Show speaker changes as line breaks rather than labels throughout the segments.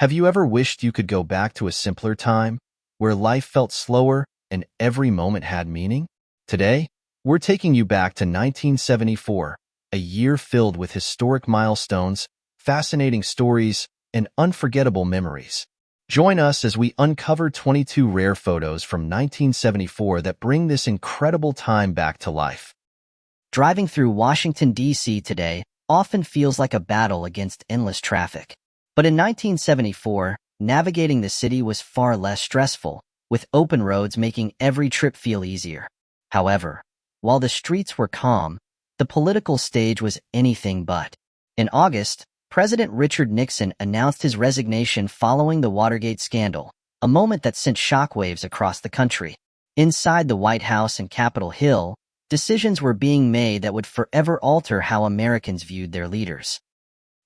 Have you ever wished you could go back to a simpler time, where life felt slower and every moment had meaning? Today, we're taking you back to 1974, a year filled with historic milestones, fascinating stories, and unforgettable memories. Join us as we uncover 22 rare photos from 1974 that bring this incredible time back to life.
Driving through Washington, D.C. today often feels like a battle against endless traffic. But in 1974, navigating the city was far less stressful, with open roads making every trip feel easier. However, while the streets were calm, the political stage was anything but. In August, President Richard Nixon announced his resignation following the Watergate scandal, a moment that sent shockwaves across the country. Inside the White House and Capitol Hill, decisions were being made that would forever alter how Americans viewed their leaders.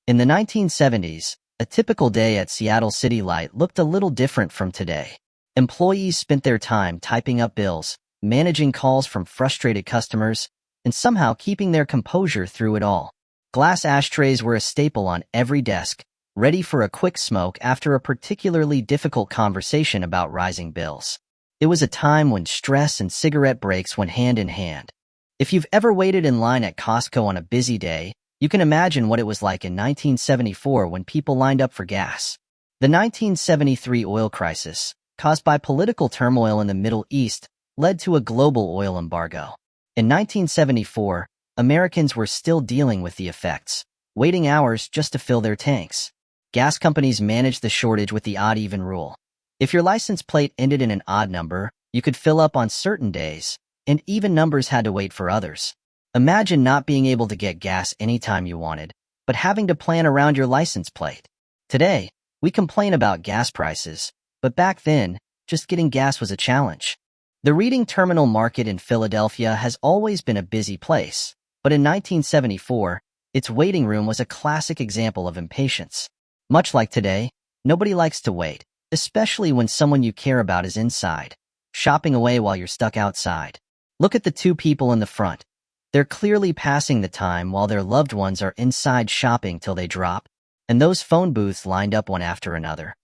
In the 1970s, a typical day at Seattle City Light looked a little different from today. Employees spent their time typing up bills, managing calls from frustrated customers, and somehow keeping their composure through it all. Glass ashtrays were a staple on every desk, ready for a quick smoke after a particularly difficult conversation about rising bills. It was a time when stress and cigarette breaks went hand in hand. If you've ever waited in line at Costco on a busy day, you can imagine what it was like in 1974 when people lined up for gas. The 1973 oil crisis, caused by political turmoil in the Middle East, led to a global oil embargo. In 1974, Americans were still dealing with the effects, waiting hours just to fill their tanks. Gas companies managed the shortage with the odd-even rule. If your license plate ended in an odd number, you could fill up on certain days, and even numbers had to wait for others. Imagine not being able to get gas anytime you wanted, but having to plan around your license plate. Today, we complain about gas prices, but back then, just getting gas was a challenge. The Reading Terminal Market in Philadelphia has always been a busy place, but in 1974, its waiting room was a classic example of impatience. Much like today, nobody likes to wait, especially when someone you care about is inside, shopping away while you're stuck outside. Look at the two people in the front. They're clearly passing the time while their loved ones are inside shopping till they drop, and those phone booths lined up one after another.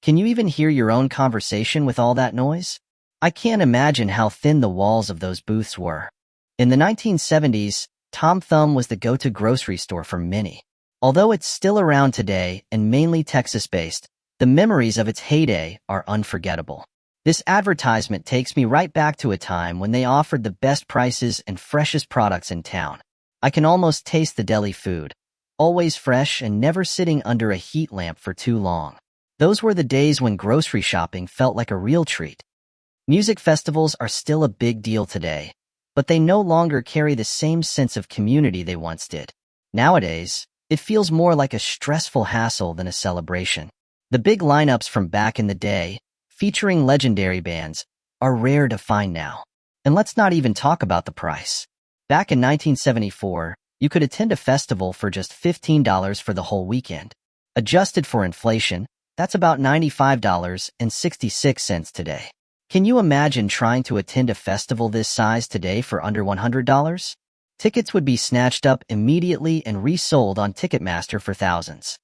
Can you even hear your own conversation with all that noise? I can't imagine how thin the walls of those booths were. In the 1970s, Tom Thum was the go-to grocery store for many. Although it's still around today and mainly Texas-based, the memories of its heyday are unforgettable. This advertisement takes me right back to a time when they offered the best prices and freshest products in town. I can almost taste the deli food, always fresh and never sitting under a heat lamp for too long. Those were the days when grocery shopping felt like a real treat. Music festivals are still a big deal today, but they no longer carry the same sense of community they once did. Nowadays, it feels more like a stressful hassle than a celebration. The big lineups from back in the day, featuring legendary bands, are rare to find now. And let's not even talk about the price. Back in 1974, you could attend a festival for just $15 for the whole weekend. Adjusted for inflation, that's about $95.66 today. Can you imagine trying to attend a festival this size today for under $100? Tickets would be snatched up immediately and resold on Ticketmaster for thousands.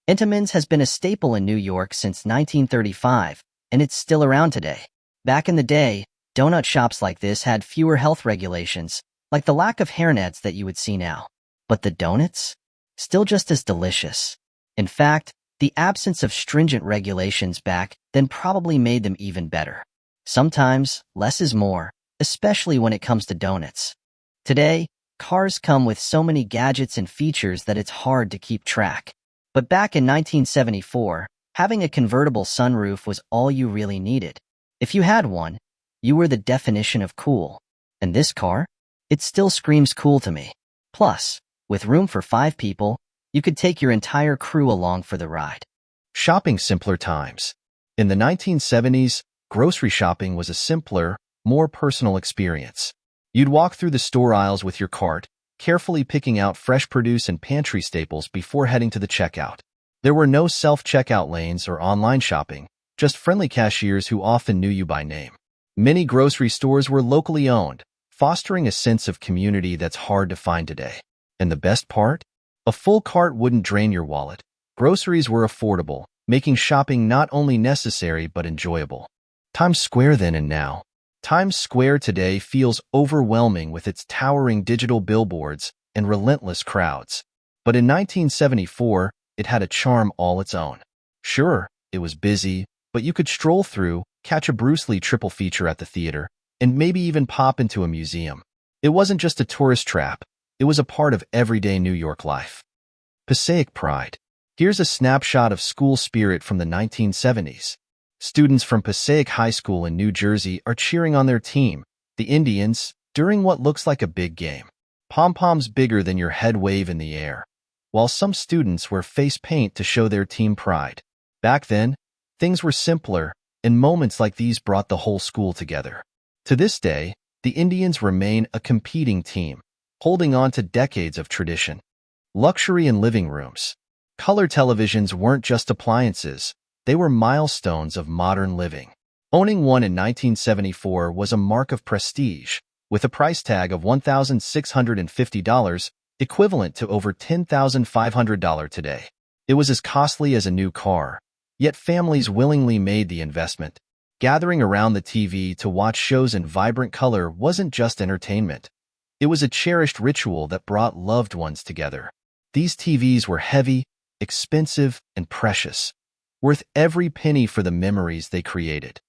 Entenmann's has been a staple in New York since 1935, and it's still around today. Back in the day, donut shops like this had fewer health regulations, like the lack of hairnets that you would see now. But the donuts? Still just as delicious. In fact, the absence of stringent regulations back then probably made them even better. Sometimes, less is more, especially when it comes to donuts. Today, cars come with so many gadgets and features that it's hard to keep track. But back in 1974, having a convertible sunroof was all you really needed. If you had one, you were the definition of cool. And this car? It still screams cool to me. Plus, with room for 5 people, you could take your entire crew along for the ride.
Shopping simpler times. In the 1970s, grocery shopping was a simpler, more personal experience. You'd walk through the store aisles with your cart, carefully picking out fresh produce and pantry staples before heading to the checkout. There were no self-checkout lanes or online shopping, just friendly cashiers who often knew you by name. Many grocery stores were locally owned, fostering a sense of community that's hard to find today. And the best part? A full cart wouldn't drain your wallet. Groceries were affordable, making shopping not only necessary but enjoyable. Times Square then and now. Times Square today feels overwhelming with its towering digital billboards and relentless crowds. But in 1974, it had a charm all its own. Sure, it was busy, but you could stroll through, catch a Bruce Lee triple feature at the theater, and maybe even pop into a museum. It wasn't just a tourist trap, it was a part of everyday New York life. Passaic Pride. Here's a snapshot of school spirit from the 1970s. Students from Passaic High School in New Jersey are cheering on their team, the Indians, during what looks like a big game. Pom-poms bigger than your head wave in the air, while some students wear face paint to show their team pride. Back then, things were simpler, and moments like these brought the whole school together. To this day, the Indians remain a competing team, holding on to decades of tradition. Luxury in living rooms. Color televisions weren't just appliances, they were milestones of modern living. Owning one in 1974 was a mark of prestige, with a price tag of $1,650, equivalent to over $10,500 today. It was as costly as a new car, yet families willingly made the investment. Gathering around the TV to watch shows in vibrant color wasn't just entertainment. It was a cherished ritual that brought loved ones together. These TVs were heavy, expensive, and precious, worth every penny for the memories they created.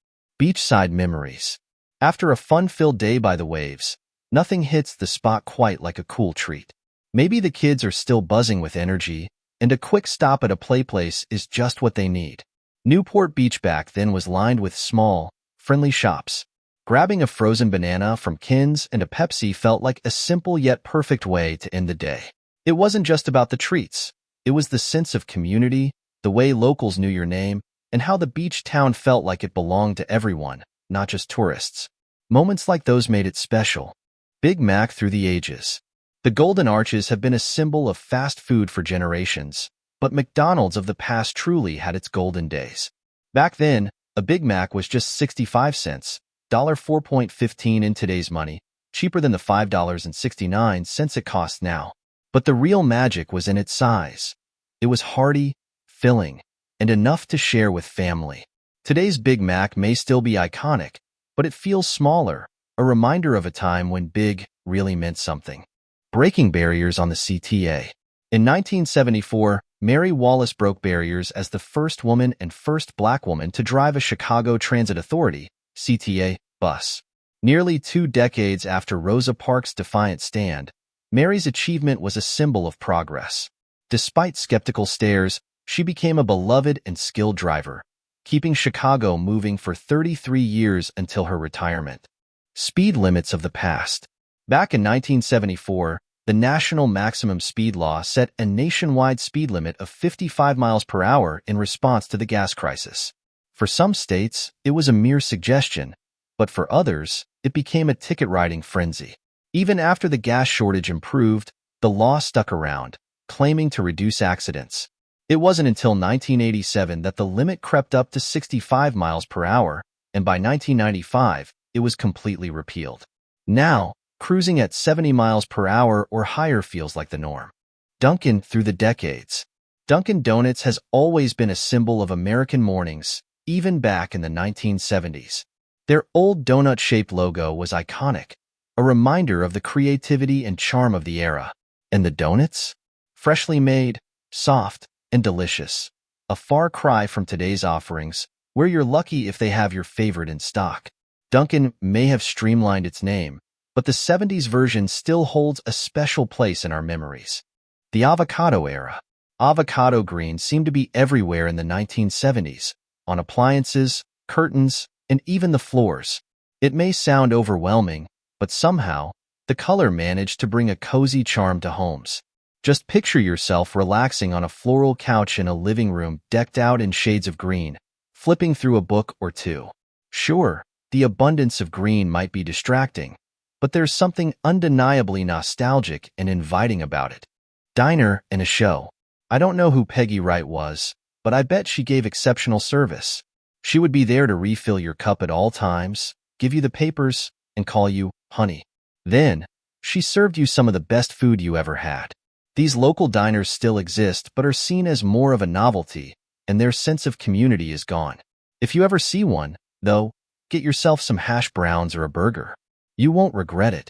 Beachside Memories. After a fun-filled day by the waves, nothing hits the spot quite like a cool treat. Maybe the kids are still buzzing with energy, and a quick stop at a playplace is just what they need. Newport Beach back then was lined with small, friendly shops. Grabbing a frozen banana from Kin's and a Pepsi felt like a simple yet perfect way to end the day. It wasn't just about the treats. It was the sense of community, the way locals knew your name, and how the beach town felt like it belonged to everyone, not just tourists. Moments like those made it special. Big Mac through the ages. The Golden Arches have been a symbol of fast food for generations, but McDonald's of the past truly had its golden days. Back then, a Big Mac was just 65 cents, $4.15 in today's money, cheaper than the $5.69 it costs now. But the real magic was in its size. It was hearty, filling, and enough to share with family. Today's Big Mac may still be iconic, but it feels smaller, a reminder of a time when big really meant something. Breaking barriers on the CTA. In 1974, Mary Wallace broke barriers as the first woman and first black woman to drive a Chicago Transit Authority, CTA, bus. Nearly 2 decades after Rosa Parks' defiant stand, Mary's achievement was a symbol of progress. Despite skeptical stares, she became a beloved and skilled driver, keeping Chicago moving for 33 years until her retirement. Speed limits of the past. Back in 1974, the national maximum speed law set a nationwide speed limit of 55 miles per hour in response to the gas crisis. For some states, it was a mere suggestion, but for others, it became a ticket-writing frenzy. Even after the gas shortage improved, the law stuck around, claiming to reduce accidents. It wasn't until 1987 that the limit crept up to 65 miles per hour, and by 1995, it was completely repealed. Now, cruising at 70 miles per hour or higher feels like the norm. Dunkin through the decades. Dunkin' Donuts has always been a symbol of American mornings, even back in the 1970s. Their old donut-shaped logo was iconic, a reminder of the creativity and charm of the era. And the donuts? Freshly made, soft, and delicious. A far cry from today's offerings, where you're lucky if they have your favorite in stock. Dunkin' may have streamlined its name, but the 70s version still holds a special place in our memories. The Avocado Era. Avocado green seemed to be everywhere in the 1970s, on appliances, curtains, and even the floors. It may sound overwhelming, but somehow, the color managed to bring a cozy charm to homes. Just picture yourself relaxing on a floral couch in a living room decked out in shades of green, flipping through a book or two. Sure, the abundance of green might be distracting, but there's something undeniably nostalgic and inviting about it. Diner and a show. I don't know who Peggy Wright was, but I bet she gave exceptional service. She would be there to refill your cup at all times, give you the papers, and call you honey. Then, she served you some of the best food you ever had. These local diners still exist but are seen as more of a novelty, and their sense of community is gone. If you ever see one, though, get yourself some hash browns or a burger. You won't regret it.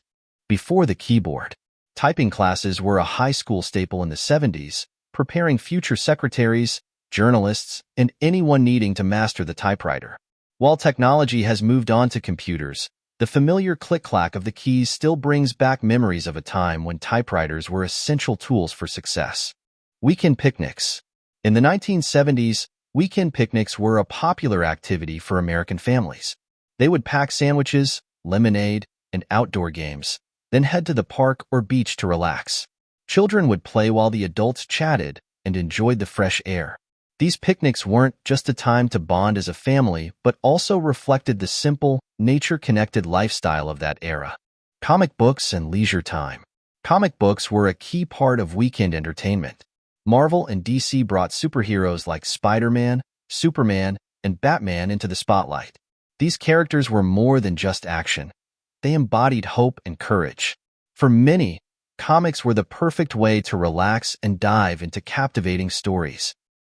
Before the keyboard, typing classes were a high school staple in the 70s, preparing future secretaries, journalists, and anyone needing to master the typewriter. While technology has moved on to computers, the familiar click-clack of the keys still brings back memories of a time when typewriters were essential tools for success. Weekend picnics. In the 1970s, weekend picnics were a popular activity for American families. They would pack sandwiches, lemonade, and outdoor games, then head to the park or beach to relax. Children would play while the adults chatted and enjoyed the fresh air. These picnics weren't just a time to bond as a family, but also reflected the simple, nature-connected lifestyle of that era. Comic books and leisure time. Comic books were a key part of weekend entertainment. Marvel and DC brought superheroes like Spider-Man, Superman, and Batman into the spotlight. These characters were more than just action. They embodied hope and courage. For many, comics were the perfect way to relax and dive into captivating stories.